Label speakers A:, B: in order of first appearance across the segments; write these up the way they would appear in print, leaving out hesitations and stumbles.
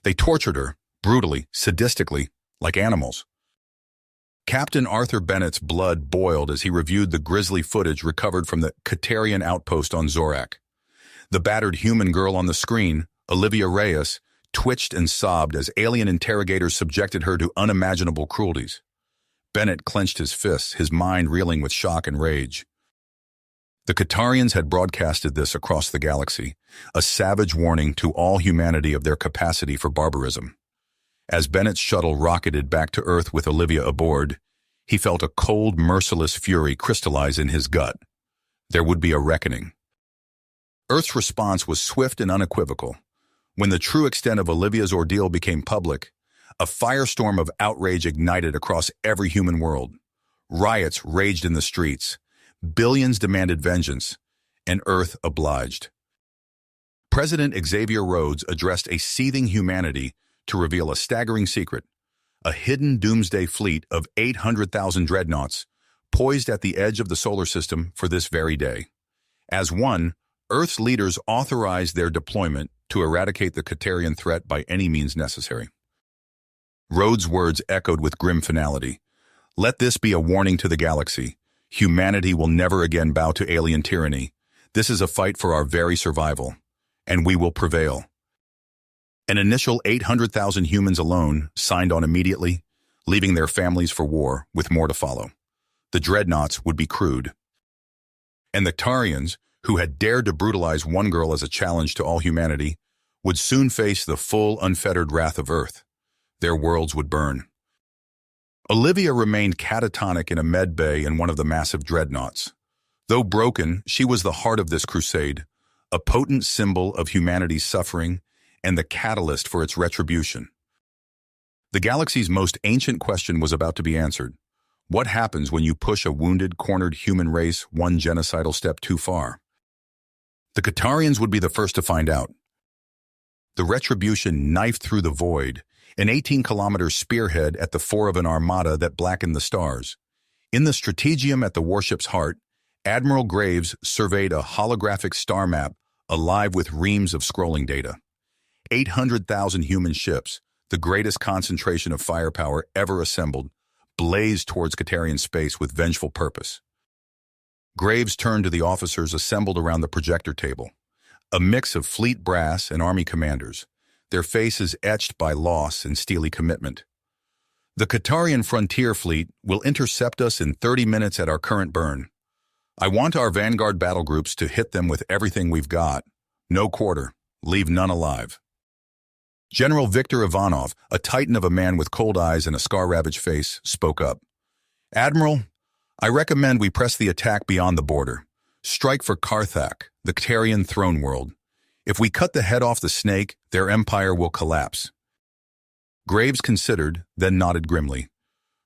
A: They tortured her, brutally, sadistically, like animals. Captain Arthur Bennett's blood boiled as he reviewed the grisly footage recovered from the Katarian outpost on Zorak. The battered human girl on the screen, Olivia Reyes, twitched and sobbed as alien interrogators subjected her to unimaginable cruelties. Bennett clenched his fists, his mind reeling with shock and rage. The Katarians had broadcasted this across the galaxy, a savage warning to all humanity of their capacity for barbarism. As Bennett's shuttle rocketed back to Earth with Olivia aboard, he felt a cold, merciless fury crystallize in his gut. There would be a reckoning. Earth's response was swift and unequivocal. When the true extent of Olivia's ordeal became public, a firestorm of outrage ignited across every human world. Riots raged in the streets. Billions demanded vengeance, and Earth obliged. President Xavier Rhodes addressed a seething humanity to reveal a staggering secret: a hidden doomsday fleet of 800,000 dreadnoughts poised at the edge of the solar system for this very day. As one, Earth's leaders authorized their deployment to eradicate the Katarian threat by any means necessary. Rhodes' words echoed with grim finality. Let this be a warning to the galaxy. Humanity will never again bow to alien tyranny. This is a fight for our very survival, and we will prevail. An initial 800,000 humans alone signed on immediately, leaving their families for war, with more to follow. The Dreadnoughts would be crewed. And the Katarians, who had dared to brutalize one girl as a challenge to all humanity, would soon face the full, unfettered wrath of Earth. Their worlds would burn. Olivia remained catatonic in a med bay in one of the massive dreadnoughts. Though broken, she was the heart of this crusade, a potent symbol of humanity's suffering and the catalyst for its retribution. The galaxy's most ancient question was about to be answered. What happens when you push a wounded, cornered human race one genocidal step too far? The Katarians would be the first to find out. The retribution knifed through the void, an 18-kilometer spearhead at the fore of an armada that blackened the stars. In the strategium at the warship's heart, Admiral Graves surveyed a holographic star map alive with reams of scrolling data. 800,000 human ships, the greatest concentration of firepower ever assembled, blazed towards Katarian space with vengeful purpose. Graves turned to the officers assembled around the projector table, a mix of fleet brass and army commanders, their faces etched by loss and steely commitment. The Katarian frontier fleet will intercept us in 30 minutes at our current burn. I want our vanguard battle groups to hit them with everything we've got. No quarter. Leave none alive. General Viktor Ivanov, a titan of a man with cold eyes and a scar-ravaged face, spoke up. Admiral, I recommend we press the attack beyond the border. Strike for Karthak, the Katarian throne world. If we cut the head off the snake, their empire will collapse. Graves considered, then nodded grimly.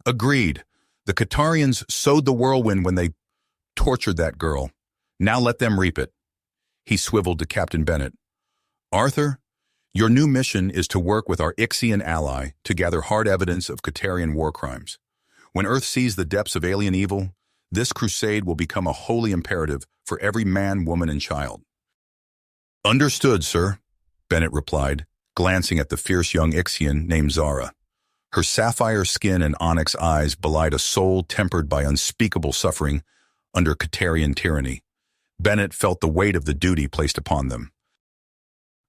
A: Agreed. The Katarians sowed the whirlwind when they tortured that girl. Now let them reap it. He swiveled to Captain Bennett. Arthur, your new mission is to work with our Ixian ally to gather hard evidence of Katarian war crimes. When Earth sees the depths of alien evil, this crusade will become a holy imperative for every man, woman, and child. Understood, sir, Bennett replied, glancing at the fierce young Ixian named Zara. Her sapphire skin and onyx eyes belied a soul tempered by unspeakable suffering under Katarian tyranny. Bennett felt the weight of the duty placed upon them.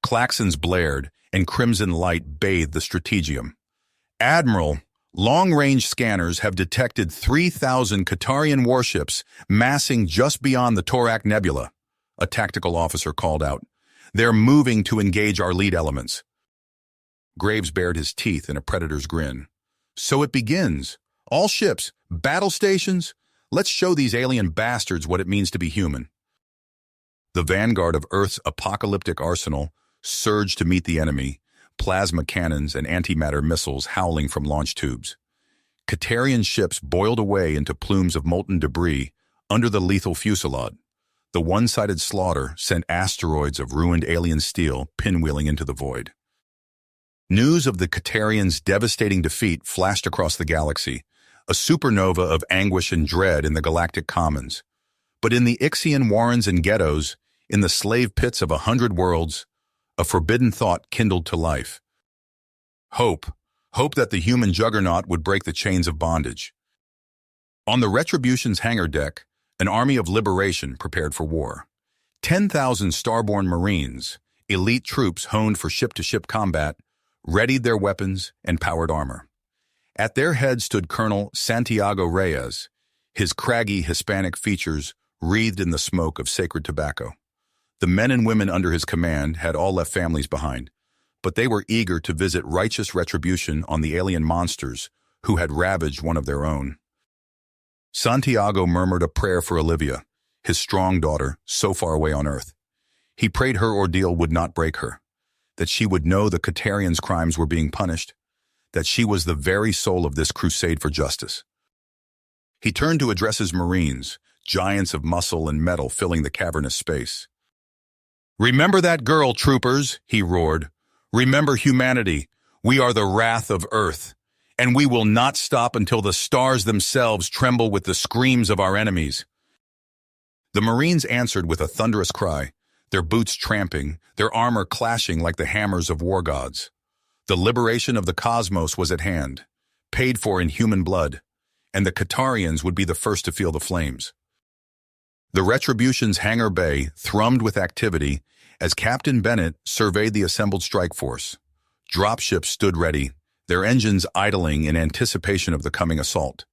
A: Klaxons blared, and crimson light bathed the strategium. Admiral, long-range scanners have detected 3,000 Katarian warships massing just beyond the Torak Nebula, a tactical officer called out. They're moving to engage our lead elements. Graves bared his teeth in a predator's grin. So it begins. All ships, battle stations. Let's show these alien bastards what it means to be human. The vanguard of Earth's apocalyptic arsenal surged to meet the enemy, plasma cannons and antimatter missiles howling from launch tubes. Katarian ships boiled away into plumes of molten debris under the lethal fusillade. The one-sided slaughter sent asteroids of ruined alien steel pinwheeling into the void. News of the Katarians' devastating defeat flashed across the galaxy, a supernova of anguish and dread in the galactic commons. But in the Ixian warrens and ghettos, in the slave pits of 100 worlds, a forbidden thought kindled to life. Hope. Hope that the human juggernaut would break the chains of bondage. On the Retribution's hangar deck, an army of liberation prepared for war. 10,000 starborn Marines, elite troops honed for ship-to-ship combat, readied their weapons and powered armor. At their head stood Colonel Santiago Reyes, his craggy Hispanic features wreathed in the smoke of sacred tobacco. The men and women under his command had all left families behind, but they were eager to visit righteous retribution on the alien monsters who had ravaged one of their own. Santiago murmured a prayer for Olivia, his strong daughter, so far away on Earth. He prayed her ordeal would not break her, that she would know the Catarians' crimes were being punished, that she was the very soul of this crusade for justice. He turned to address his Marines, giants of muscle and metal filling the cavernous space. "Remember that girl, troopers," he roared. "Remember humanity. We are the wrath of Earth, and we will not stop until the stars themselves tremble with the screams of our enemies." The Marines answered with a thunderous cry, their boots tramping, their armor clashing like the hammers of war gods. The liberation of the cosmos was at hand, paid for in human blood, and the Catarians would be the first to feel the flames. The Retribution's hangar bay thrummed with activity as Captain Bennett surveyed the assembled strike force. Dropships stood ready, their engines idling in anticipation of the coming assault.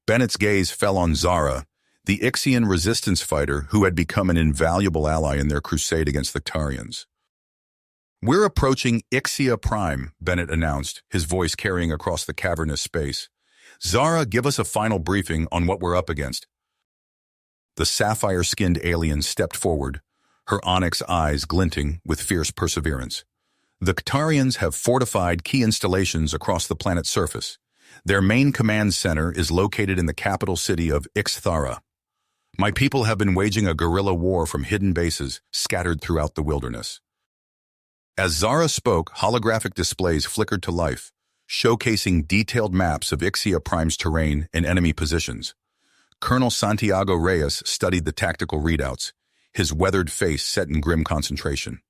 A: Bennett's gaze fell on Zara, the Ixian resistance fighter who had become an invaluable ally in their crusade against the Catarians. "We're approaching Ixia Prime," Bennett announced, his voice carrying across the cavernous space. "Zara, give us a final briefing on what we're up against." The sapphire-skinned alien stepped forward, her onyx eyes glinting with fierce perseverance. "The Catarians have fortified key installations across the planet's surface. Their main command center is located in the capital city of Ixthara. My people have been waging a guerrilla war from hidden bases scattered throughout the wilderness." As Zara spoke, holographic displays flickered to life, showcasing detailed maps of Ixia Prime's terrain and enemy positions. Colonel Santiago Reyes studied the tactical readouts, his weathered face set in grim concentration.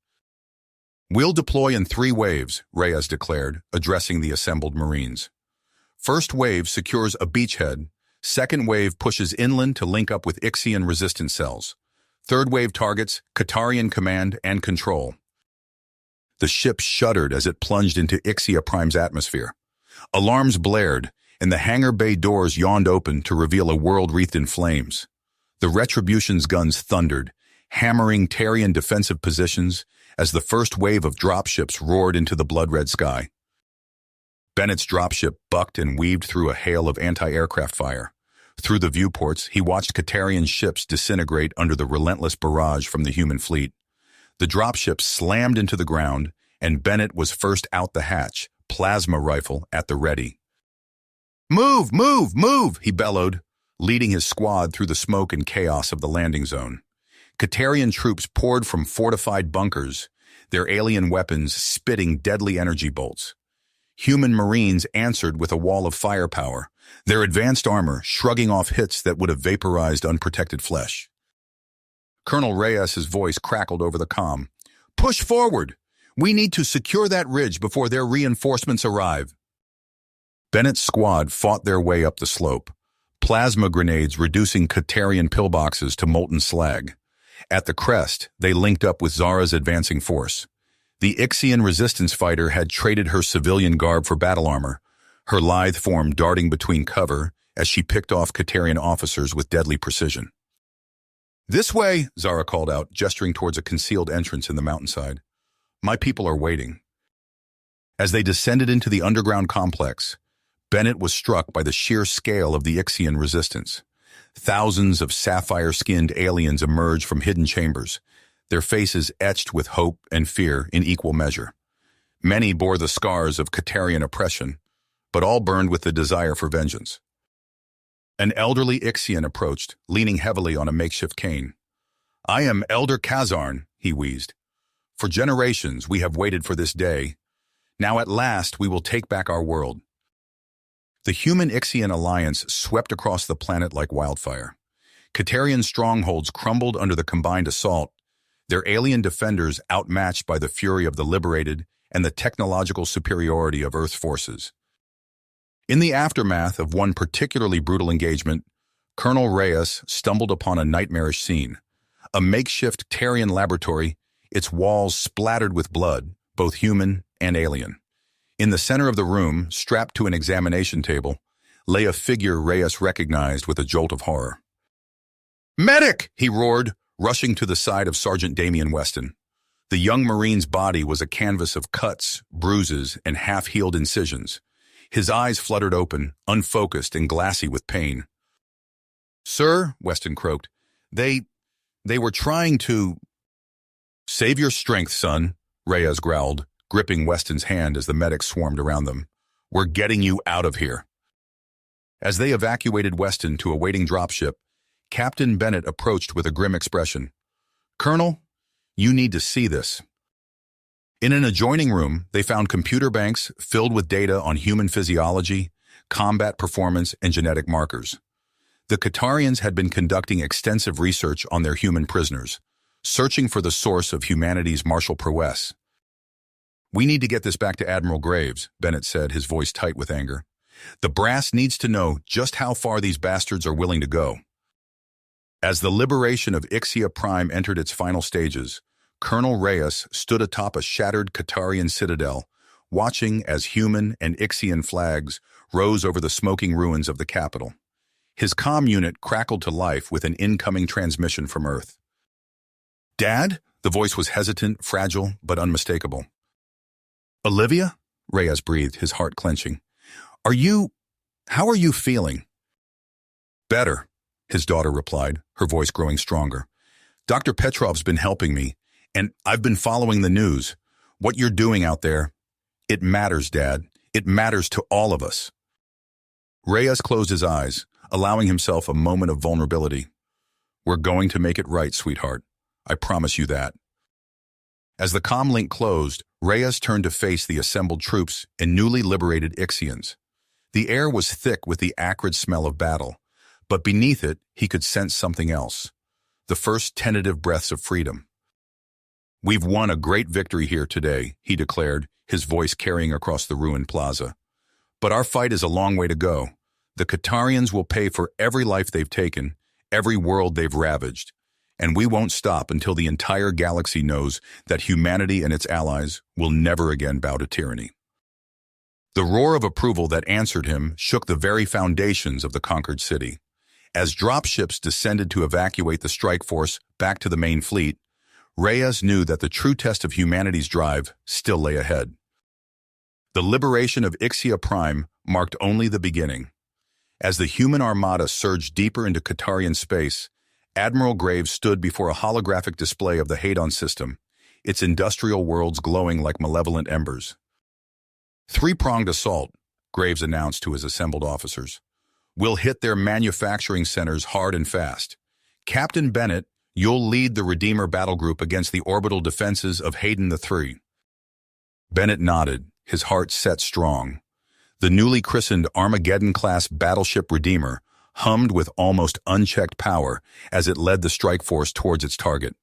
A: "We'll deploy in 3 waves, Reyes declared, addressing the assembled Marines. "First wave secures a beachhead, second wave pushes inland to link up with Ixian resistance cells. Third wave targets Catarian command and control." The ship shuddered as it plunged into Ixia Prime's atmosphere. Alarms blared, and the hangar bay doors yawned open to reveal a world wreathed in flames. The Retribution's guns thundered, hammering Tarian defensive positions as the first wave of dropships roared into the blood-red sky. Bennett's dropship bucked and weaved through a hail of anti-aircraft fire. Through the viewports, he watched Catarian ships disintegrate under the relentless barrage from the human fleet. The dropship slammed into the ground, and Bennett was first out the hatch, plasma rifle at the ready. "Move, move, move," he bellowed, leading his squad through the smoke and chaos of the landing zone. Catarian troops poured from fortified bunkers, their alien weapons spitting deadly energy bolts. Human Marines answered with a wall of firepower, their advanced armor shrugging off hits that would have vaporized unprotected flesh. Colonel Reyes's voice crackled over the comm. "Push forward! We need to secure that ridge before their reinforcements arrive." Bennett's squad fought their way up the slope, plasma grenades reducing Catarian pillboxes to molten slag. At the crest, they linked up with Zara's advancing force. The Ixian resistance fighter had traded her civilian garb for battle armor, her lithe form darting between cover as she picked off Catarian officers with deadly precision. "This way," Zara called out, gesturing towards a concealed entrance in the mountainside. "My people are waiting." As they descended into the underground complex, Bennett was struck by the sheer scale of the Ixian resistance. Thousands of sapphire-skinned aliens emerged from hidden chambers, their faces etched with hope and fear in equal measure. Many bore the scars of Catarian oppression, but all burned with the desire for vengeance. An elderly Ixian approached, leaning heavily on a makeshift cane. "I am Elder Kazarn," he wheezed. "For generations we have waited for this day. Now at last we will take back our world." The human-Ixian alliance swept across the planet like wildfire. Catarian strongholds crumbled under the combined assault, their alien defenders outmatched by the fury of the liberated and the technological superiority of Earth's forces. In the aftermath of one particularly brutal engagement, Colonel Reyes stumbled upon a nightmarish scene. A makeshift Tarian laboratory, its walls splattered with blood, both human and alien. In the center of the room, strapped to an examination table, lay a figure Reyes recognized with a jolt of horror. "Medic!" he roared, rushing to the side of Sergeant Damian Weston. The young Marine's body was a canvas of cuts, bruises, and half-healed incisions. His eyes fluttered open, unfocused and glassy with pain. "Sir," Weston croaked, they were trying to—" "Save your strength, son," Reyes growled, gripping Weston's hand as the medics swarmed around them. "We're getting you out of here." As they evacuated Weston to a waiting dropship, Captain Bennett approached with a grim expression. "Colonel, you need to see this." In an adjoining room, they found computer banks filled with data on human physiology, combat performance, and genetic markers. The Qatarians had been conducting extensive research on their human prisoners, searching for the source of humanity's martial prowess. "We need to get this back to Admiral Graves," Bennett said, his voice tight with anger. "The brass needs to know just how far these bastards are willing to go." As the liberation of HFY Prime entered its final stages, Colonel Reyes stood atop a shattered Qatarian citadel, watching as human and Ixian flags rose over the smoking ruins of the capital. His comm unit crackled to life with an incoming transmission from Earth. "Dad?" The voice was hesitant, fragile, but unmistakable. "Olivia?" Reyes breathed, his heart clenching. How are you feeling?" "Better," his daughter replied, her voice growing stronger. "Dr. Petrov's been helping me, and I've been following the news. What you're doing out there, it matters, Dad. It matters to all of us." Reyes closed his eyes, allowing himself a moment of vulnerability. "We're going to make it right, sweetheart. I promise you that." As the comm link closed, Reyes turned to face the assembled troops and newly liberated Ixians. The air was thick with the acrid smell of battle, but beneath it, he could sense something else. The first tentative breaths of freedom. "We've won a great victory here today," he declared, his voice carrying across the ruined plaza. "But our fight is a long way to go. The Qatarians will pay for every life they've taken, every world they've ravaged, and we won't stop until the entire galaxy knows that humanity and its allies will never again bow to tyranny." The roar of approval that answered him shook the very foundations of the conquered city. As dropships descended to evacuate the strike force back to the main fleet, Reyes knew that the true test of humanity's drive still lay ahead. The liberation of HFY Prime marked only the beginning. As the human armada surged deeper into Qatarian space, Admiral Graves stood before a holographic display of the Hadon system, its industrial worlds glowing like malevolent embers. "Three-pronged assault," Graves announced to his assembled officers. "We'll hit their manufacturing centers hard and fast. Captain Bennett, you'll lead the Redeemer battle group against the orbital defenses of Hadon III." Bennett nodded, his heart set strong. The newly christened Armageddon-class battleship Redeemer hummed with almost unchecked power as it led the strike force towards its target.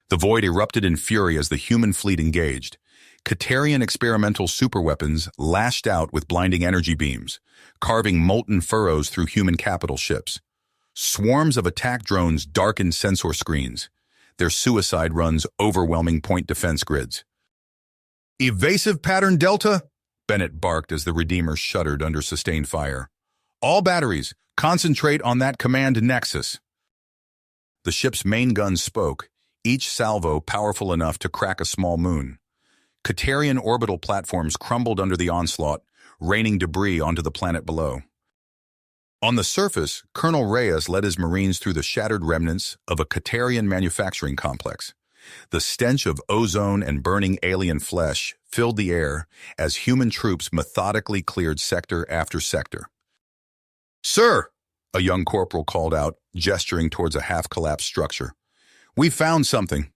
A: The void erupted in fury as the human fleet engaged. Qatarian experimental superweapons lashed out with blinding energy beams, carving molten furrows through human capital ships. Swarms of attack drones darkened sensor screens, their suicide runs overwhelming point defense grids. "Evasive pattern Delta," Bennett barked as the Redeemer shuddered under sustained fire. "All batteries, concentrate on that command nexus." The ship's main guns spoke, each salvo powerful enough to crack a small moon. Qatarian orbital platforms crumbled under the onslaught, raining debris onto the planet below. On the surface, Colonel Reyes led his Marines through the shattered remnants of a Qatarian manufacturing complex. The stench of ozone and burning alien flesh filled the air as human troops methodically cleared sector after sector. "Sir," a young corporal called out, gesturing towards a half-collapsed structure. "We found something."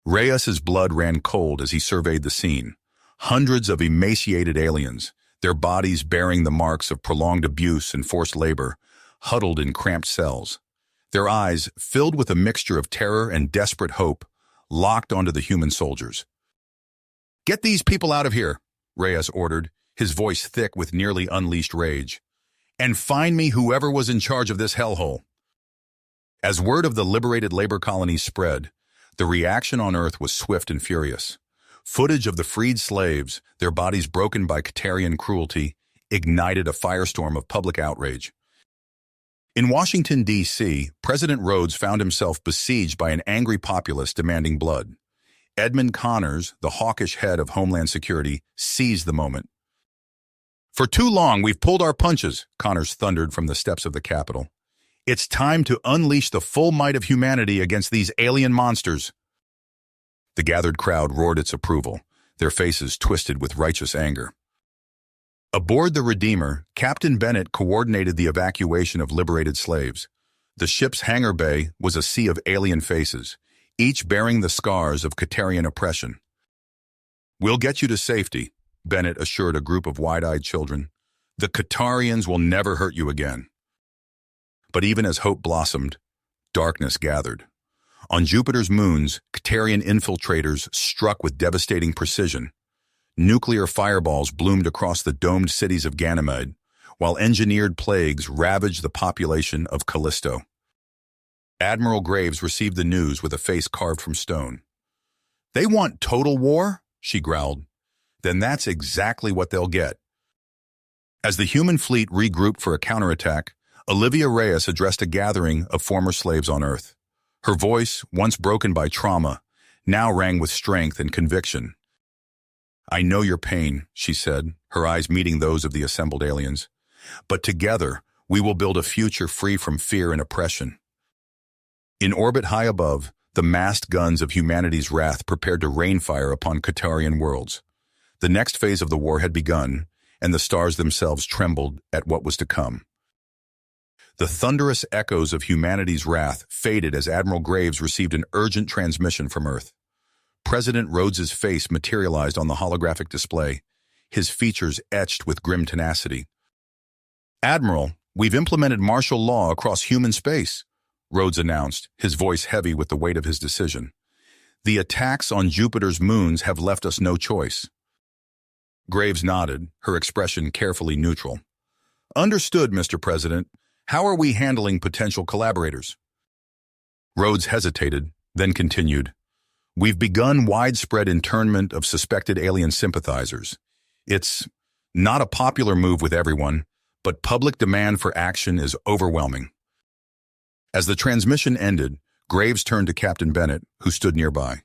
A: Reyes's blood ran cold as he surveyed the scene. Hundreds of emaciated aliens, their bodies bearing the marks of prolonged abuse and forced labor, huddled in cramped cells. Their eyes, filled with a mixture of terror and desperate hope, locked onto the human soldiers. "Get these people out of here," Reyes ordered, his voice thick with nearly unleashed rage. "And find me whoever was in charge of this hellhole." As word of the liberated labor colonies spread, the reaction on Earth was swift and furious. Footage of the freed slaves, their bodies broken by Catarian cruelty, ignited a firestorm of public outrage. In Washington, D.C., President Rhodes found himself besieged by an angry populace demanding blood. Edmund Connors, the hawkish head of Homeland Security, seized the moment. "For too long, we've pulled our punches," Connors thundered from the steps of the Capitol. "It's time to unleash the full might of humanity against these alien monsters." The gathered crowd roared its approval, their faces twisted with righteous anger. Aboard the Redeemer, Captain Bennett coordinated the evacuation of liberated slaves. The ship's hangar bay was a sea of alien faces, each bearing the scars of Catarian oppression. "We'll get you to safety," Bennett assured a group of wide-eyed children. "The Catarians will never hurt you again." But even as hope blossomed, darkness gathered. On Jupiter's moons, Catarian infiltrators struck with devastating precision. Nuclear fireballs bloomed across the domed cities of Ganymede, while engineered plagues ravaged the population of Callisto. Admiral Graves received the news with a face carved from stone. "They want total war?" she growled. "Then that's exactly what they'll get." As the human fleet regrouped for a counterattack, Olivia Reyes addressed a gathering of former slaves on Earth. Her voice, once broken by trauma, now rang with strength and conviction. "I know your pain," she said, her eyes meeting those of the assembled aliens. "But together, we will build a future free from fear and oppression." In orbit high above, the massed guns of humanity's wrath prepared to rain fire upon Catarian worlds. The next phase of the war had begun, and the stars themselves trembled at what was to come. The thunderous echoes of humanity's wrath faded as Admiral Graves received an urgent transmission from Earth. President Rhodes's face materialized on the holographic display, his features etched with grim tenacity. "Admiral, we've implemented martial law across human space," Rhodes announced, his voice heavy with the weight of his decision. "The attacks on Jupiter's moons have left us no choice." Graves nodded, her expression carefully neutral. "Understood, Mr. President. How are we handling potential collaborators?" Rhodes hesitated, then continued. "We've begun widespread internment of suspected alien sympathizers. It's not a popular move with everyone, but public demand for action is overwhelming." As the transmission ended, Graves turned to Captain Bennett, who stood nearby.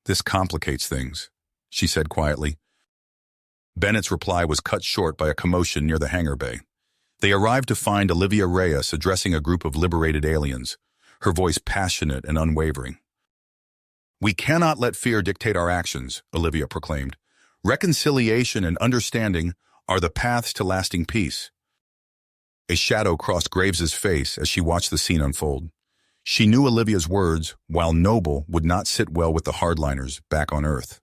A: "This complicates things," she said quietly. Bennett's reply was cut short by a commotion near the hangar bay. They arrived to find Olivia Reyes addressing a group of liberated aliens, her voice passionate and unwavering. "We cannot let fear dictate our actions," Olivia proclaimed. "Reconciliation and understanding are the paths to lasting peace." A shadow crossed Graves's face as she watched the scene unfold. She knew Olivia's words, while noble, would not sit well with the hardliners back on Earth.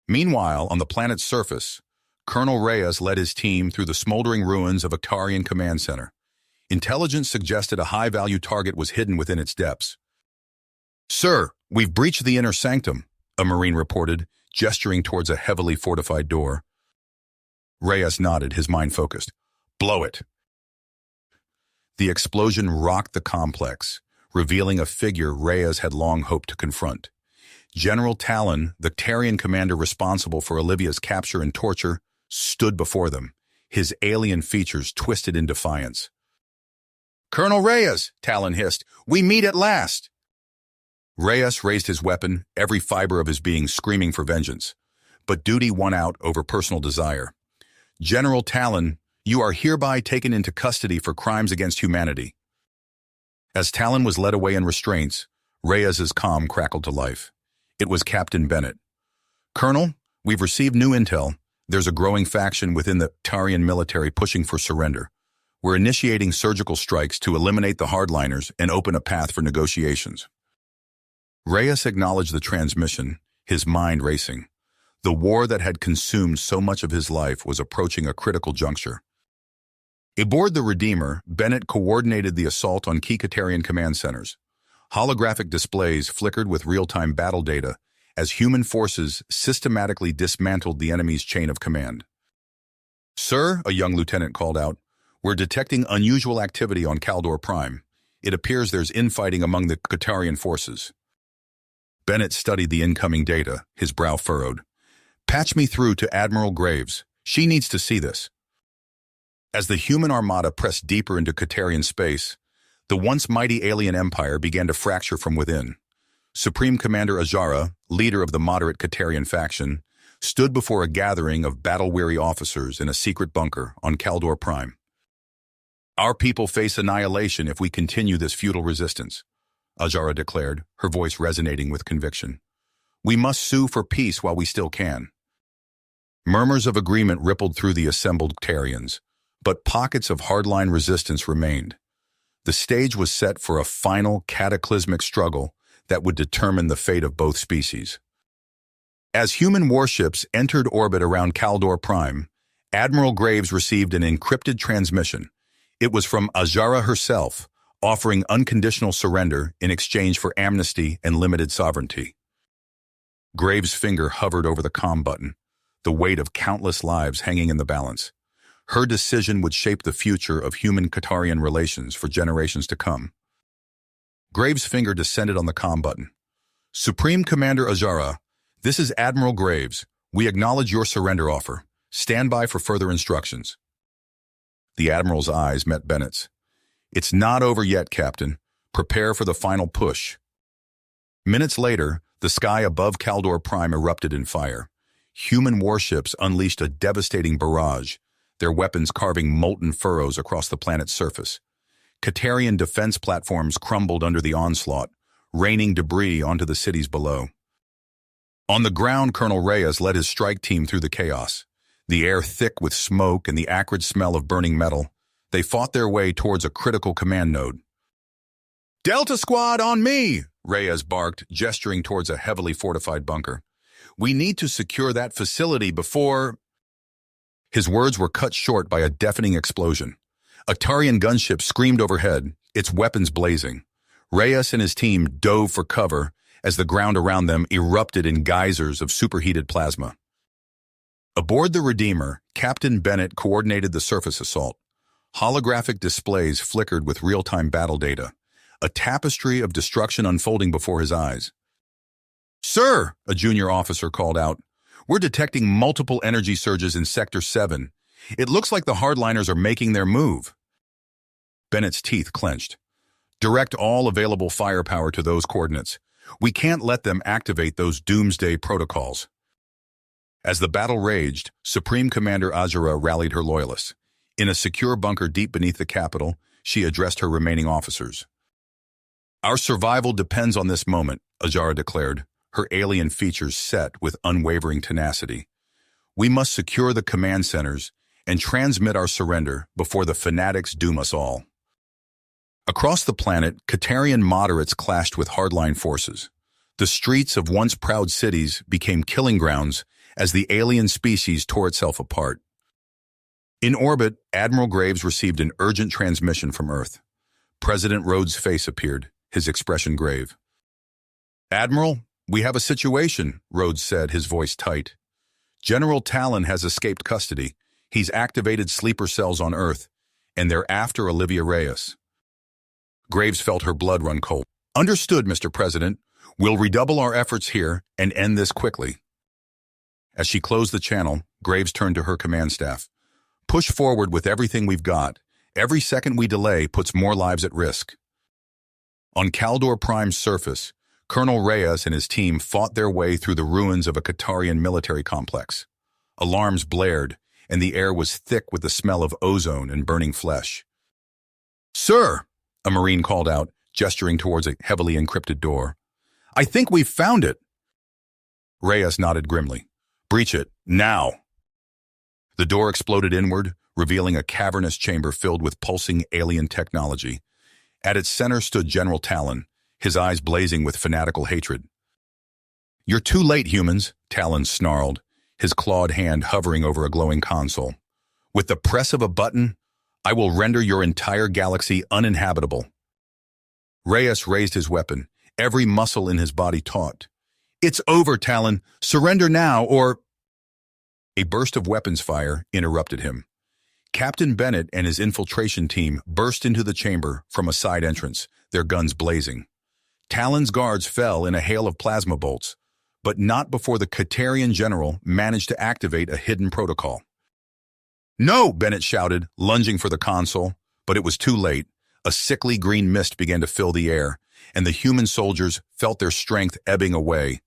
A: Meanwhile, on the planet's surface, Colonel Reyes led his team through the smoldering ruins of a Catarian command center. Intelligence suggested a high-value target was hidden within its depths. "Sir, we've breached the inner sanctum," a Marine reported, gesturing towards a heavily fortified door. Reyes nodded, his mind focused. "Blow it." The explosion rocked the complex, revealing a figure Reyes had long hoped to confront. General Talon, the Catarian commander responsible for Olivia's capture and torture, stood before them, his alien features twisted in defiance. "Colonel Reyes," Talon hissed, "we meet at last." Reyes raised his weapon, every fiber of his being screaming for vengeance. But duty won out over personal desire. "General Talon, you are hereby taken into custody for crimes against humanity." As Talon was led away in restraints, Reyes's calm crackled to life. It was Captain Bennett. "Colonel, we've received new intel. There's a growing faction within the Catarian military pushing for surrender. We're initiating surgical strikes to eliminate the hardliners and open a path for negotiations." Reyes acknowledged the transmission, his mind racing. The war that had consumed so much of his life was approaching a critical juncture. Aboard the Redeemer, Bennett coordinated the assault on key Catarian command centers. Holographic displays flickered with real-time battle data as human forces systematically dismantled the enemy's chain of command. "Sir," a young lieutenant called out, "we're detecting unusual activity on Caldor Prime. It appears there's infighting among the Qatarian forces." Bennett studied the incoming data, his brow furrowed. "Patch me through to Admiral Graves. She needs to see this." As the human armada pressed deeper into Qatarian space, the once mighty alien empire began to fracture from within. Supreme Commander Azara, leader of the moderate Qatarian faction, stood before a gathering of battle-weary officers in a secret bunker on Caldor Prime. "Our people face annihilation if we continue this futile resistance," Azara declared, her voice resonating with conviction. "We must sue for peace while we still can." Murmurs of agreement rippled through the assembled Qatarians, but pockets of hardline resistance remained. The stage was set for a final, cataclysmic struggle that would determine the fate of both species. As human warships entered orbit around Caldor Prime, Admiral Graves received an encrypted transmission. It was from Azara herself, offering unconditional surrender in exchange for amnesty and limited sovereignty. Graves' finger hovered over the comm button, the weight of countless lives hanging in the balance. Her decision would shape the future of human-Qatarian relations for generations to come. Graves' finger descended on the comm button. "Supreme Commander Azara, this is Admiral Graves. We acknowledge your surrender offer. Stand by for further instructions." The Admiral's eyes met Bennett's. "It's not over yet, Captain. Prepare for the final push." Minutes later, the sky above Caldor Prime erupted in fire. Human warships unleashed a devastating barrage, their weapons carving molten furrows across the planet's surface. Qatarian defense platforms crumbled under the onslaught, raining debris onto the cities below. On the ground, Colonel Reyes led his strike team through the chaos. The air thick with smoke and the acrid smell of burning metal, they fought their way towards a critical command node. "Delta Squad, on me!" Reyes barked, gesturing towards a heavily fortified bunker. "We need to secure that facility before—" His words were cut short by a deafening explosion. A Qatarian gunship screamed overhead, its weapons blazing. Reyes and his team dove for cover as the ground around them erupted in geysers of superheated plasma. Aboard the Redeemer, Captain Bennett coordinated the surface assault. Holographic displays flickered with real-time battle data, a tapestry of destruction unfolding before his eyes. "Sir," a junior officer called out, "we're detecting multiple energy surges in Sector 7. It looks like the hardliners are making their move." Bennett's teeth clenched. "Direct all available firepower to those coordinates. We can't let them activate those doomsday protocols." As the battle raged, Supreme Commander Azara rallied her loyalists. In a secure bunker deep beneath the capital, she addressed her remaining officers. "Our survival depends on this moment," Azara declared, her alien features set with unwavering tenacity. "We must secure the command centers and transmit our surrender before the fanatics doom us all." Across the planet, Qatarian moderates clashed with hardline forces. The streets of once proud cities became killing grounds as the alien species tore itself apart. In orbit, Admiral Graves received an urgent transmission from Earth. President Rhodes' face appeared, his expression grave. "Admiral, we have a situation," Rhodes said, his voice tight. "General Talon has escaped custody. He's activated sleeper cells on Earth, and they're after Olivia Reyes." Graves felt her blood run cold. "Understood, Mr. President. We'll redouble our efforts here and end this quickly." As she closed the channel, Graves turned to her command staff. "Push forward with everything we've got. Every second we delay puts more lives at risk." On Caldor Prime's surface, Colonel Reyes and his team fought their way through the ruins of a Qatarian military complex. Alarms blared, and the air was thick with the smell of ozone and burning flesh. "Sir," a Marine called out, gesturing towards a heavily encrypted door. "I think we've found it." Reyes nodded grimly. "Breach it, now." The door exploded inward, revealing a cavernous chamber filled with pulsing alien technology. At its center stood General Talon, his eyes blazing with fanatical hatred. "You're too late, humans," Talon snarled, his clawed hand hovering over a glowing console. "With the press of a button, I will render your entire galaxy uninhabitable." Reyes raised his weapon, every muscle in his body taut. "It's over, Talon. Surrender now, or—" A burst of weapons fire interrupted him. Captain Bennett and his infiltration team burst into the chamber from a side entrance, their guns blazing. Talon's guards fell in a hail of plasma bolts, but not before the Katarian general managed to activate a hidden protocol. "No!" Bennett shouted, lunging for the console, but it was too late. A sickly green mist began to fill the air, and the human soldiers felt their strength ebbing away.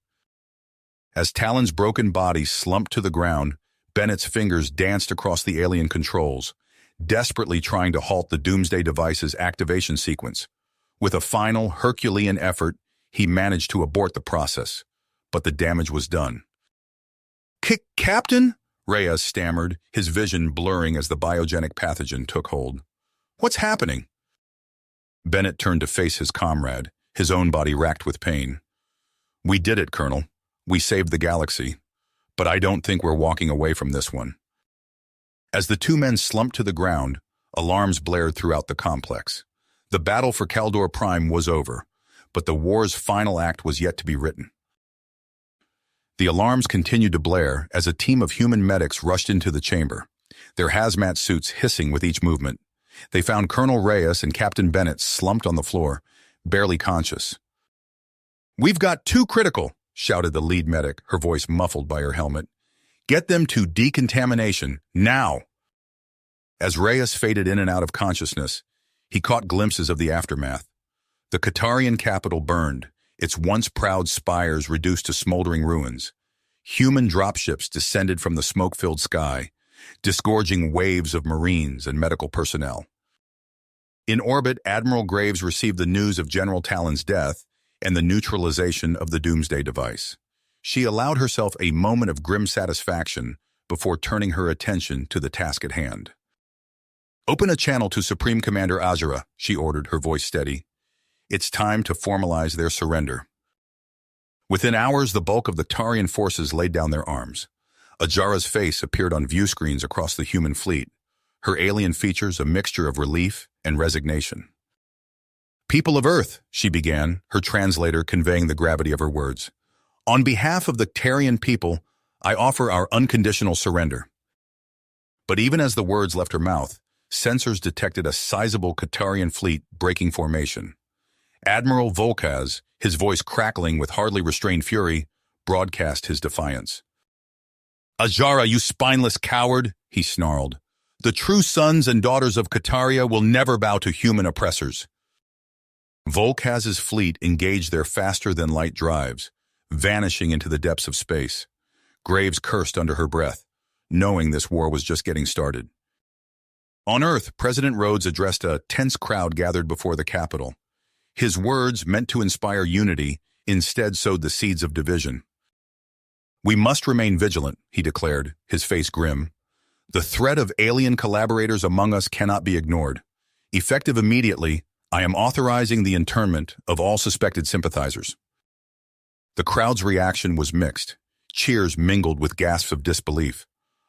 A: As Talon's broken body slumped to the ground, Bennett's fingers danced across the alien controls, desperately trying to halt the Doomsday device's activation sequence. With a final Herculean effort, he managed to abort the process, but the damage was done. "Captain?" Reyes stammered, his vision blurring as the biogenic pathogen took hold. "What's happening?" Bennett turned to face his comrade, his own body racked with pain. "We did it, Colonel. We saved the galaxy. But I don't think we're walking away from this one." As the two men slumped to the ground, alarms blared throughout the complex. The battle for Kaldor Prime was over, but the war's final act was yet to be written. The alarms continued to blare as a team of human medics rushed into the chamber, their hazmat suits hissing with each movement. They found Colonel Reyes and Captain Bennett slumped on the floor, barely conscious. "We've got two critical," shouted the lead medic, her voice muffled by her helmet. "Get them to decontamination, now!" As Reyes faded in and out of consciousness, he caught glimpses of the aftermath. The Katarian capital burned, its once proud spires reduced to smoldering ruins. Human dropships descended from the smoke-filled sky, disgorging waves of Marines and medical personnel. In orbit, Admiral Graves received the news of General Talon's death and the neutralization of the Doomsday device. She allowed herself a moment of grim satisfaction before turning her attention to the task at hand. "Open a channel to Supreme Commander Azura," she ordered, her voice steady. "It's time to formalize their surrender." Within hours, the bulk of the Tarian forces laid down their arms. Azura's face appeared on view screens across the human fleet, her alien features a mixture of relief and resignation. "People of Earth," she began, her translator conveying the gravity of her words. "On behalf of the Tarian people, I offer our unconditional surrender." But even as the words left her mouth, sensors detected a sizable Katarian fleet breaking formation. Admiral Volkaz, his voice crackling with hardly restrained fury, broadcast his defiance. "Azura, you spineless coward," he snarled. "The true sons and daughters of Kataria will never bow to human oppressors." Volkaz's fleet engaged their faster-than-light drives, vanishing into the depths of space. Graves cursed under her breath, knowing this war was just getting started. On Earth, President Rhodes addressed a tense crowd gathered before the Capitol. His words, meant to inspire unity, instead sowed the seeds of division. "We must remain vigilant," he declared, his face grim. "The threat of alien collaborators among us cannot be ignored. Effective immediately, I am authorizing the internment of all suspected sympathizers." The crowd's reaction was mixed. Cheers mingled with gasps of disbelief.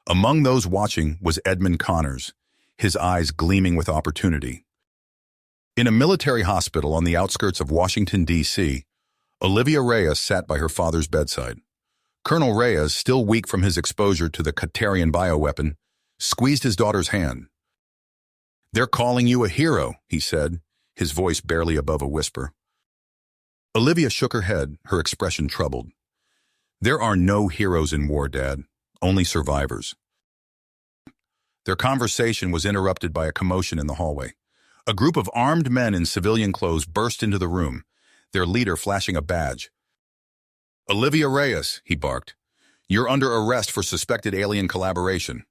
A: Among those watching was Edmund Connors, his eyes gleaming with opportunity. In a military hospital on the outskirts of Washington, D.C., Olivia Reyes sat by her father's bedside. Colonel Reyes, still weak from his exposure to the Katarian bioweapon, squeezed his daughter's hand. "They're calling you a hero," he said, his voice barely above a whisper. Olivia shook her head, her expression troubled. "There are no heroes in war, Dad, only survivors." Their conversation was interrupted by a commotion in the hallway. A group of armed men in civilian clothes burst into the room, their leader flashing a badge. "Olivia Reyes," he barked. "You're under arrest for suspected alien collaboration."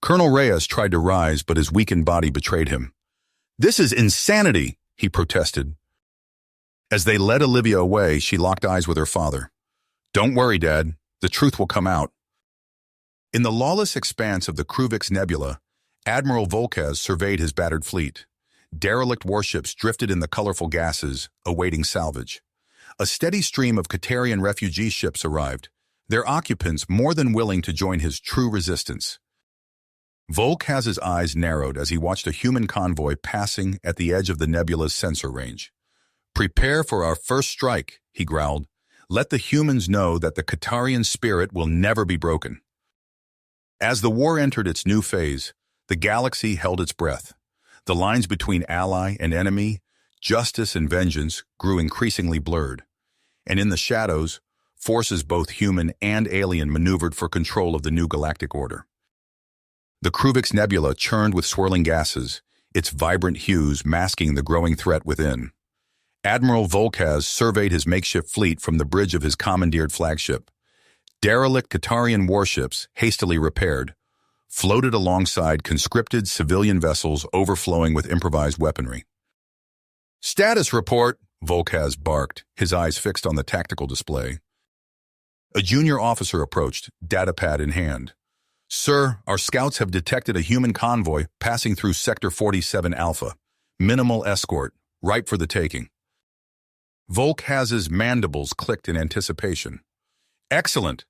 A: Colonel Reyes tried to rise, but his weakened body betrayed him. "This is insanity," he protested. As they led Olivia away, she locked eyes with her father. "Don't worry, Dad. The truth will come out." In the lawless expanse of the Kruvix Nebula, Admiral Volkaz surveyed his battered fleet. Derelict warships drifted in the colorful gases, awaiting salvage. A steady stream of Katarian refugee ships arrived, their occupants more than willing to join his true resistance. Volkaz's eyes narrowed as he watched a human convoy passing at the edge of the nebula's sensor range. "Prepare for our first strike," he growled, Let the humans know that the Qatarian spirit will never be broken. As the war entered its new phase, the galaxy held its breath. The lines between ally and enemy, justice and vengeance, grew increasingly blurred. And in the shadows, forces both human and alien maneuvered for control of the new galactic order. The Kruvix Nebula churned with swirling gases, its vibrant hues masking the growing threat within. Admiral Volkaz surveyed his makeshift fleet from the bridge of his commandeered flagship. Derelict Qatarian warships, hastily repaired, floated alongside conscripted civilian vessels overflowing with improvised weaponry. "Status report," Volkaz barked, his eyes fixed on the tactical display. A junior officer approached, datapad in hand. "Sir, our scouts have detected a human convoy passing through Sector 47 Alpha. Minimal escort, ripe for the taking." Volkaz's mandibles clicked in anticipation. "Excellent.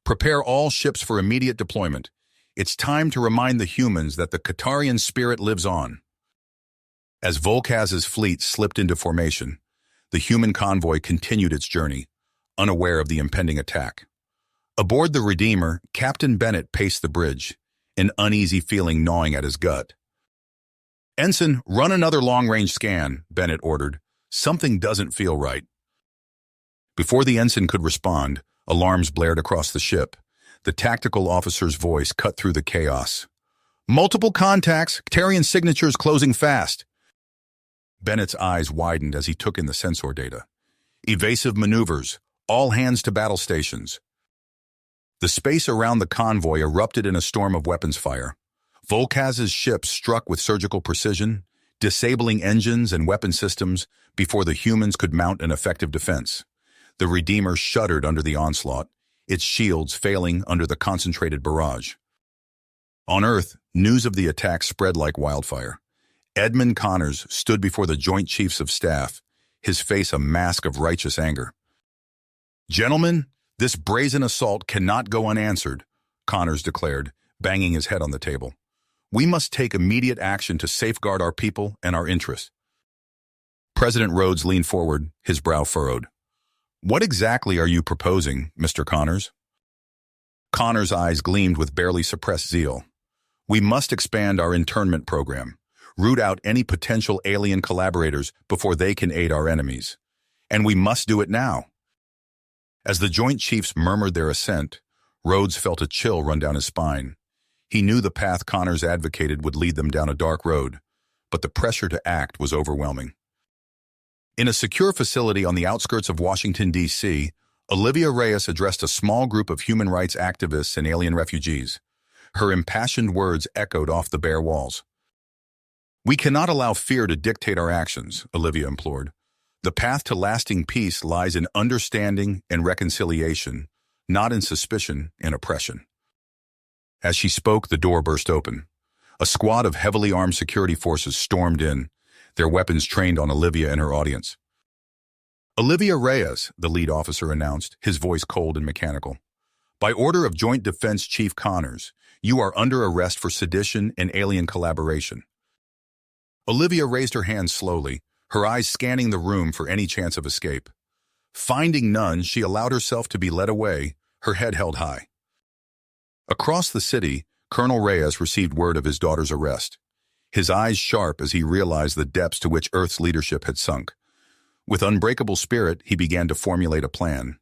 A: Prepare all ships for immediate deployment. It's time to remind the humans that the Qatarian spirit lives on." As Volkaz's fleet slipped into formation, the human convoy continued its journey, unaware of the impending attack. Aboard the Redeemer, Captain Bennett paced the bridge, an uneasy feeling gnawing at his gut. "Ensign, run another long-range scan," Bennett ordered. "Something doesn't feel right." Before the ensign could respond, alarms blared across the ship. The tactical officer's voice cut through the chaos. "Multiple contacts, Qatarian signatures closing fast." Bennett's eyes widened as he took in the sensor data. "Evasive maneuvers, all hands to battle stations." The space around the convoy erupted in a storm of weapons fire. Volkaz's ship struck with surgical precision, disabling engines and weapon systems before the humans could mount an effective defense. The Redeemer shuddered under the onslaught, its shields failing under the concentrated barrage. On Earth, news of the attack spread like wildfire. Edmund Connors stood before the Joint Chiefs of Staff, his face a mask of righteous anger. "Gentlemen, this brazen assault cannot go unanswered," Connors declared, banging his head on the table. "We must take immediate action to safeguard our people and our interests." President Rhodes leaned forward, his brow furrowed. "What exactly are you proposing, Mr. Connors?" Connors' eyes gleamed with barely suppressed zeal. "We must expand our internment program, root out any potential alien collaborators before they can aid our enemies. And we must do it now." As the Joint Chiefs murmured their assent, Rhodes felt a chill run down his spine. He knew the path Connors advocated would lead them down a dark road, but the pressure to act was overwhelming. In a secure facility on the outskirts of Washington, D.C., Olivia Reyes addressed a small group of human rights activists and alien refugees. Her impassioned words echoed off the bare walls. "We cannot allow fear to dictate our actions," Olivia implored. "The path to lasting peace lies in understanding and reconciliation, not in suspicion and oppression." As she spoke, the door burst open. A squad of heavily armed security forces stormed in, their weapons trained on Olivia and her audience. "Olivia Reyes," the lead officer announced, his voice cold and mechanical. "By order of Joint Defense Chief Connors, you are under arrest for sedition and alien collaboration." Olivia raised her hands slowly, her eyes scanning the room for any chance of escape. Finding none, she allowed herself to be led away, her head held high. Across the city, Colonel Reyes received word of his daughter's arrest, his eyes sharp as he realized the depths to which Earth's leadership had sunk. With unbreakable spirit, he began to formulate a plan.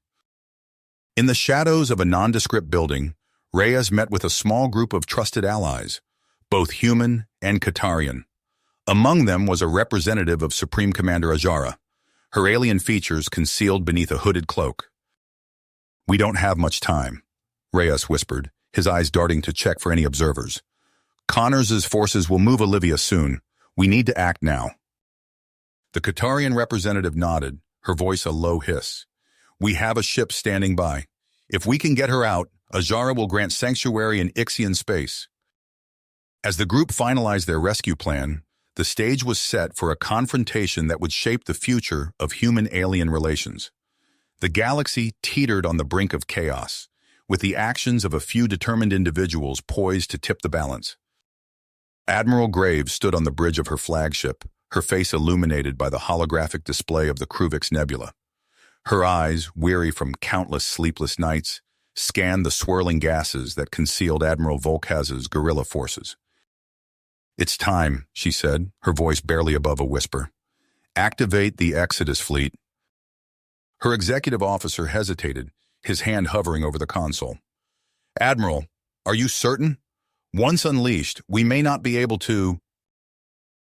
A: In the shadows of a nondescript building, Reyes met with a small group of trusted allies, both human and Qatarian. Among them was a representative of Supreme Commander Ajara, her alien features concealed beneath a hooded cloak. "We don't have much time," Reyes whispered, his eyes darting to check for any observers. "Connors' forces will move Olivia soon. We need to act now." The Qatarian representative nodded, her voice a low hiss. "We have a ship standing by. If we can get her out, Ajara will grant sanctuary in Ixian space." As the group finalized their rescue plan, the stage was set for a confrontation that would shape the future of human-alien relations. The galaxy teetered on the brink of chaos, with the actions of a few determined individuals poised to tip the balance. Admiral Graves stood on the bridge of her flagship, her face illuminated by the holographic display of the Kruvix Nebula. Her eyes, weary from countless sleepless nights, scanned the swirling gases that concealed Admiral Volkaz's guerrilla forces. "It's time," she said, her voice barely above a whisper. "Activate the Exodus fleet." Her executive officer hesitated, his hand hovering over the console. "Admiral, are you certain? Once unleashed, we may not be able to—"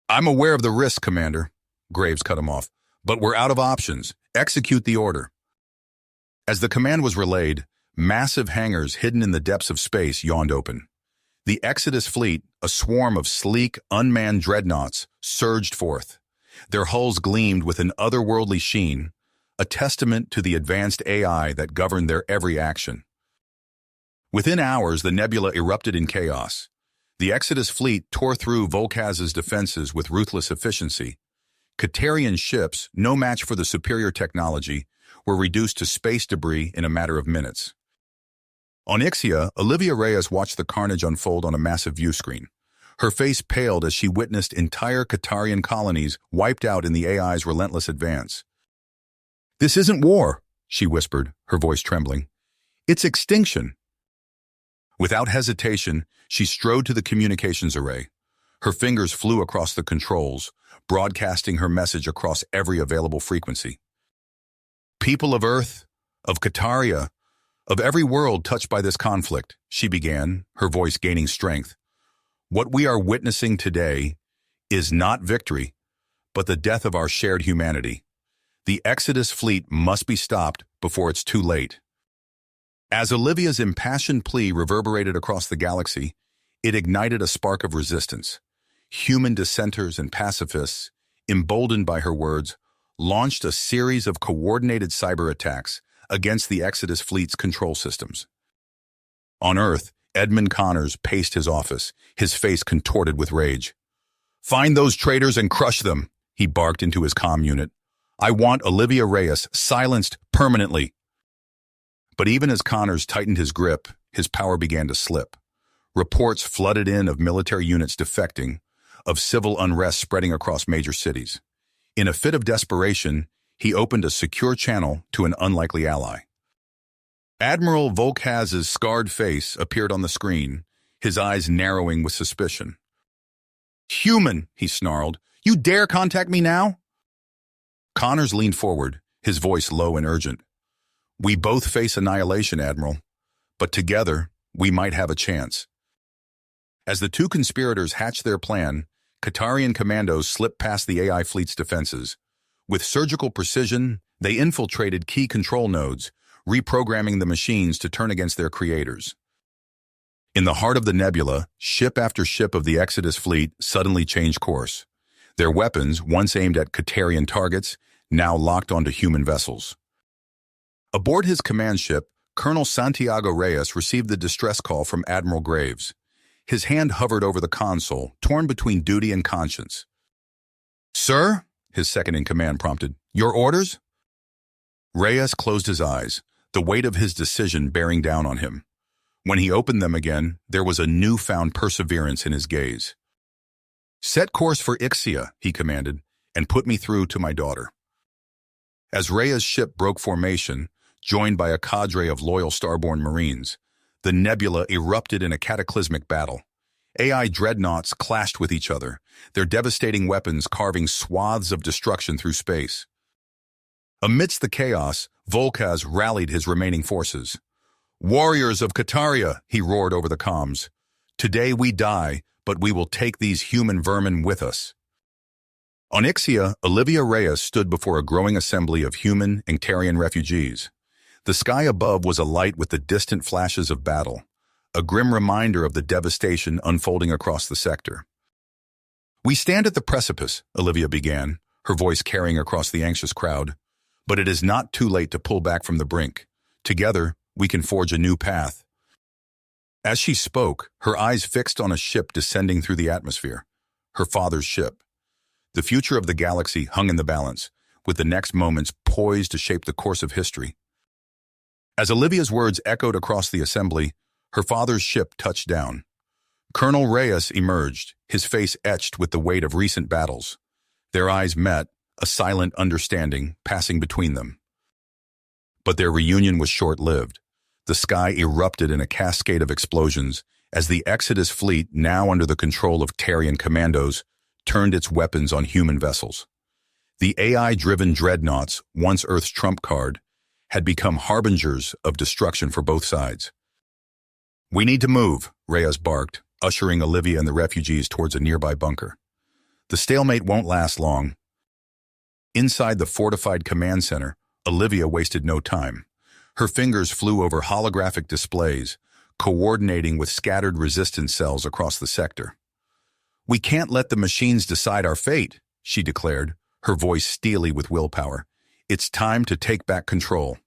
A: "I'm aware of the risk, Commander," Graves cut him off, "but we're out of options. Execute the order." As the command was relayed, massive hangars hidden in the depths of space yawned open. The Exodus fleet, a swarm of sleek, unmanned dreadnoughts, surged forth. Their hulls gleamed with an otherworldly sheen, a testament to the advanced AI that governed their every action. Within hours, the nebula erupted in chaos. The Exodus fleet tore through Volkaz's defenses with ruthless efficiency. Katarian ships, no match for the superior technology, were reduced to space debris in a matter of minutes. On Ixia, Olivia Reyes watched the carnage unfold on a massive view screen. Her face paled as she witnessed entire Katarian colonies wiped out in the AI's relentless advance. "This isn't war," she whispered, her voice trembling. "It's extinction." Without hesitation, she strode to the communications array. Her fingers flew across the controls, broadcasting her message across every available frequency. "People of Earth, of Kataria, of every world touched by this conflict," she began, her voice gaining strength. "What we are witnessing today is not victory, but the death of our shared humanity. The Exodus fleet must be stopped before it's too late." As Olivia's impassioned plea reverberated across the galaxy, it ignited a spark of resistance. Human dissenters and pacifists, emboldened by her words, launched a series of coordinated cyber attacks against the Exodus fleet's control systems. On Earth, Edmund Connors paced his office, his face contorted with rage. "Find those traitors and crush them," he barked into his comm unit. "I want Olivia Reyes silenced permanently." But even as Connors tightened his grip, his power began to slip. Reports flooded in of military units defecting, of civil unrest spreading across major cities. In a fit of desperation, he opened a secure channel to an unlikely ally. Admiral Volkaz's scarred face appeared on the screen, his eyes narrowing with suspicion. "Human," he snarled. "You dare contact me now?" Connors leaned forward, his voice low and urgent. "We both face annihilation, Admiral, but together we might have a chance." As the two conspirators hatched their plan, Katarian commandos slipped past the AI fleet's defenses. With surgical precision, they infiltrated key control nodes, reprogramming the machines to turn against their creators. In the heart of the nebula, ship after ship of the Exodus fleet suddenly changed course. Their weapons, once aimed at Katarian targets, now locked onto human vessels. Aboard his command ship, Colonel Santiago Reyes received the distress call from Admiral Graves. His hand hovered over the console, torn between duty and conscience. "Sir?" his second-in-command prompted. "Your orders?" Reyes closed his eyes, the weight of his decision bearing down on him. When he opened them again, there was a newfound perseverance in his gaze. "Set course for Ixia," he commanded, "and put me through to my daughter." As Reyes' ship broke formation, joined by a cadre of loyal starborn Marines, the nebula erupted in a cataclysmic battle. AI dreadnoughts clashed with each other, their devastating weapons carving swaths of destruction through space. Amidst the chaos, Volkaz rallied his remaining forces. "Warriors of Kataria," he roared over the comms. "Today we die, but we will take these human vermin with us." On Ixia, Olivia Reyes stood before a growing assembly of human and Tarian refugees. The sky above was alight with the distant flashes of battle, a grim reminder of the devastation unfolding across the sector. "We stand at the precipice," Olivia began, her voice carrying across the anxious crowd. "But it is not too late to pull back from the brink. Together, we can forge a new path." As she spoke, her eyes fixed on a ship descending through the atmosphere, her father's ship. The future of the galaxy hung in the balance, with the next moments poised to shape the course of history. As Olivia's words echoed across the assembly, her father's ship touched down. Colonel Reyes emerged, his face etched with the weight of recent battles. Their eyes met, a silent understanding passing between them. But their reunion was short-lived. The sky erupted in a cascade of explosions as the Exodus fleet, now under the control of Tarian commandos, turned its weapons on human vessels. The AI-driven Dreadnoughts, once Earth's trump card, had become harbingers of destruction for both sides. "We need to move," Reyes barked, ushering Olivia and the refugees towards a nearby bunker. "The stalemate won't last long." Inside the fortified command center, Olivia wasted no time. Her fingers flew over holographic displays, coordinating with scattered resistance cells across the sector. "We can't let the machines decide our fate," she declared, her voice steely with willpower. "It's time to take back control."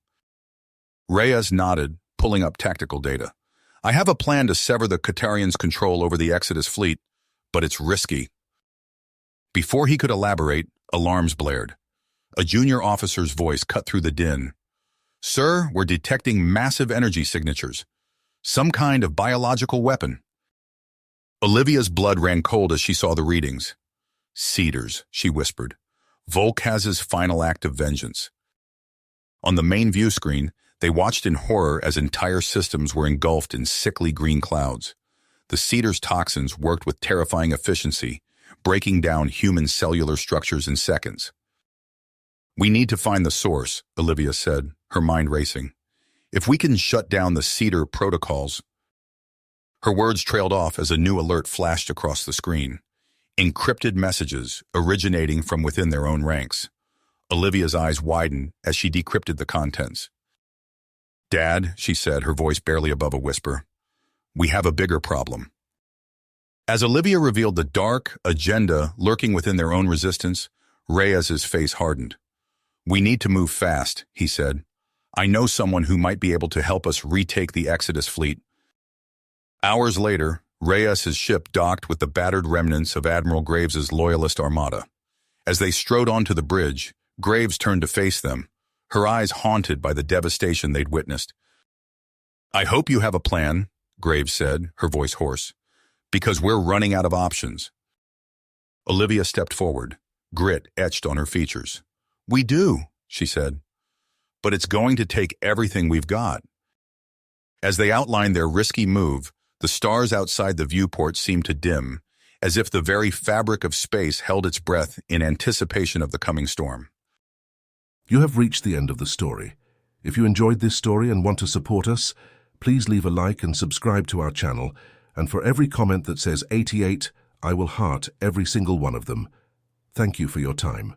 A: Reyes nodded, pulling up tactical data. "I have a plan to sever the Qatarians' control over the Exodus fleet, but it's risky." Before he could elaborate, alarms blared. A junior officer's voice cut through the din. "Sir, we're detecting massive energy signatures. Some kind of biological weapon." Olivia's blood ran cold as she saw the readings. "Cedars," she whispered. "Volkaz's final act of vengeance." On the main view screen, they watched in horror as entire systems were engulfed in sickly green clouds. The Cedars toxins worked with terrifying efficiency, breaking down human cellular structures in seconds. "We need to find the source," Olivia said, her mind racing. "If we can shut down the Cedar protocols—" Her words trailed off as a new alert flashed across the screen. Encrypted messages originating from within their own ranks. Olivia's eyes widened as she decrypted the contents. "Dad," she said, her voice barely above a whisper, "we have a bigger problem." As Olivia revealed the dark agenda lurking within their own resistance, Reyes's face hardened. "We need to move fast," he said. "I know someone who might be able to help us retake the Exodus fleet." Hours later, Reyes's ship docked with the battered remnants of Admiral Graves's loyalist armada. As they strode onto the bridge, Graves turned to face them, her eyes haunted by the devastation they'd witnessed. "I hope you have a plan," Graves said, her voice hoarse, "because we're running out of options." Olivia stepped forward, grit etched on her features. "We do," she said, "but it's going to take everything we've got." As they outlined their risky move, the stars outside the viewport seemed to dim, as if the very fabric of space held its breath in anticipation of the coming storm.
B: You have reached the end of the story. If you enjoyed this story and want to support us, please leave a like and subscribe to our channel, and for every comment that says 88, I will heart every single one of them. Thank you for your time.